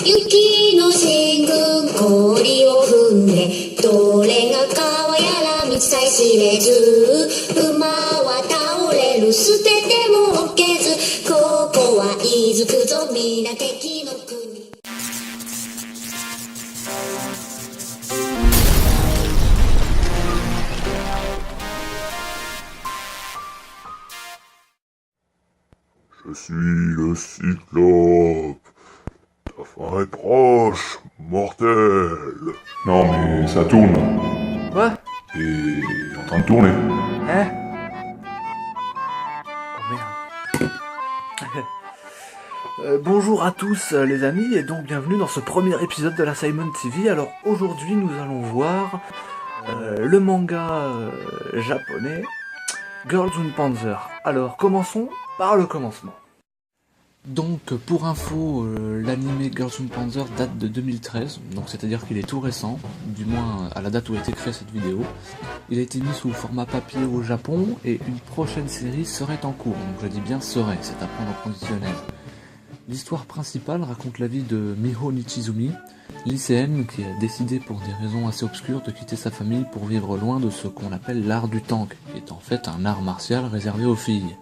雪の進軍氷を踏んでどれが川やら道さえ知れず馬は倒れる捨ててもおけずここは言いづくぞ皆敵の国Je suis le Cyclope. Ta fin est proche, mortel. Non mais ça tourne. Quoi? Et en train de tourner. Hein? Oh merde. Bonjour à tous les amis et donc bienvenue dans ce premier épisode de la Simon TV. Alors aujourd'hui nous allons voir le manga japonais Girls und Panzer. Alors commençons par le commencement. Donc pour info, l'anime Girls und Panzer date de 2013, donc c'est-à-dire qu'il est tout récent, du moins à la date où a été créée cette vidéo. Il a été mis sous format papier au Japon et une prochaine série serait en cours, donc je dis bien serait, c'est à prendre au conditionnel. L'histoire principale raconte la vie de Miho Nichizumi, lycéenne qui a décidé pour des raisons assez obscures de quitter sa famille pour vivre loin de ce qu'on appelle l'art du tank, qui est en fait un art martial réservé aux filles.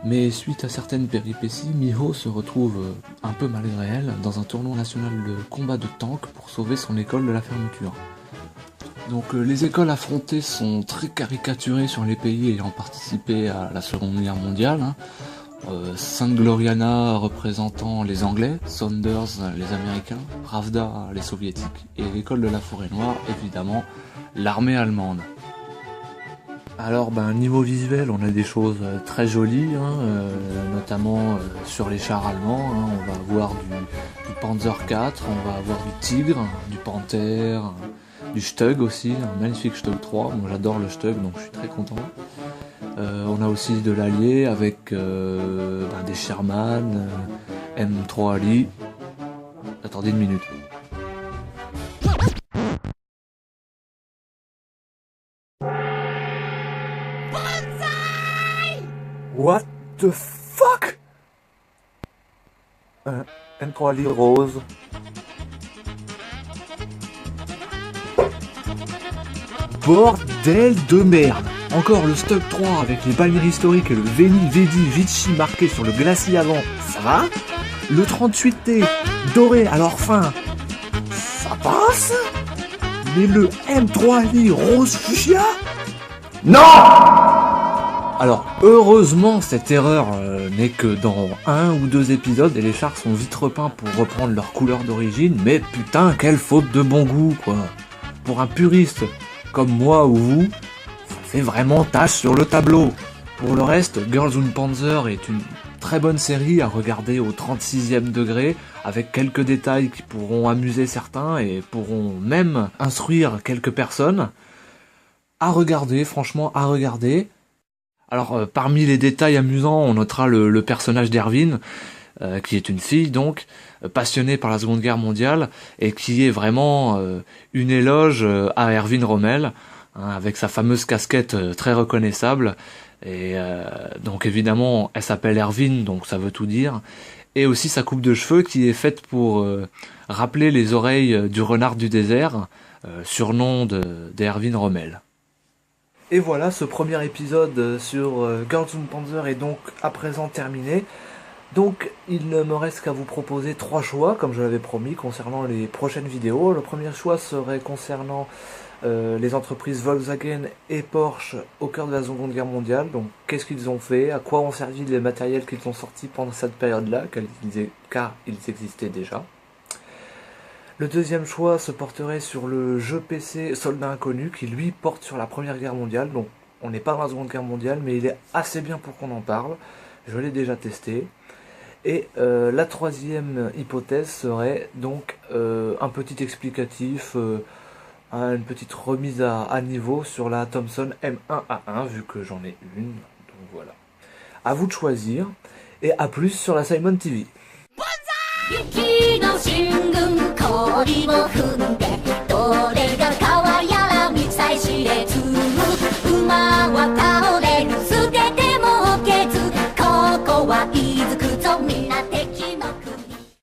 Mais suite à certaines péripéties, Miho se retrouve, un peu malgré elle, dans un tournoi national de combat de tank pour sauver son école de la fermeture. Donc les écoles affrontées sont très caricaturées sur les pays ayant participé à la Seconde Guerre mondiale. Sainte Gloriana représentant les Anglais, Saunders les Américains, Pravda les Soviétiques, et l'école de la Forêt Noire, évidemment, l'armée allemande. Alors niveau visuel on a des choses très jolies, notamment sur les chars allemands, on va avoir du Panzer IV, on va avoir du Tigre, du Panther, du Stug aussi, un magnifique Stug 3, moi j'adore le Stug donc je suis très content. On a aussi de l'Allier avec des Sherman, M3 Ali. Attendez une minute. What the fuck? M3 Ali rose. Bordel de merde! Encore le Stock 3 avec les bannières historiques et le Veni Vedi Vici marqué sur le glacis avant, ça va? Le 38T doré à leur fin, ça passe? Mais le M3 Ali rose fuchsia? Non! Alors heureusement cette erreur n'est que dans 1 ou 2 épisodes et les chars sont vite repeints pour reprendre leur couleur d'origine, mais putain quelle faute de bon goût quoi! Pour un puriste comme moi ou vous, ça fait vraiment tache sur le tableau. Pour le reste, Girls und Panzer est une très bonne série à regarder au 36e degré, avec quelques détails qui pourront amuser certains et pourront même instruire quelques personnes. À regarder, franchement à regarder. Alors parmi les détails amusants, on notera le personnage d'Erwin, qui est une fille donc, passionnée par la Seconde Guerre mondiale, et qui est vraiment une éloge à Erwin Rommel, avec sa fameuse casquette très reconnaissable, et donc évidemment elle s'appelle Erwin, donc ça veut tout dire, et aussi sa coupe de cheveux qui est faite pour rappeler les oreilles du renard du désert, surnom d'Erwin Rommel. Et voilà, ce premier épisode sur Girls und Panzer est donc à présent terminé. Donc il ne me reste qu'à vous proposer 3 choix, comme je l'avais promis, concernant les prochaines vidéos. Le premier choix serait concernant les entreprises Volkswagen et Porsche au cœur de la Seconde Guerre mondiale. Donc qu'est-ce qu'ils ont fait, à quoi ont servi les matériels qu'ils ont sortis pendant cette période-là, car ils existaient déjà. Le deuxième choix se porterait sur le jeu PC Soldat Inconnu, qui lui porte sur la Première Guerre mondiale. Donc on n'est pas dans la Seconde Guerre mondiale, mais il est assez bien pour qu'on en parle. Je l'ai déjà testé. Et la troisième hypothèse serait donc un petit explicatif, une petite remise à niveau sur la Thompson M1A1, vu que j'en ai une. Donc voilà. À vous de choisir. Et à plus sur la Simon TV. 雪の進軍氷を踏んでどれが川やら道さえ知れず馬は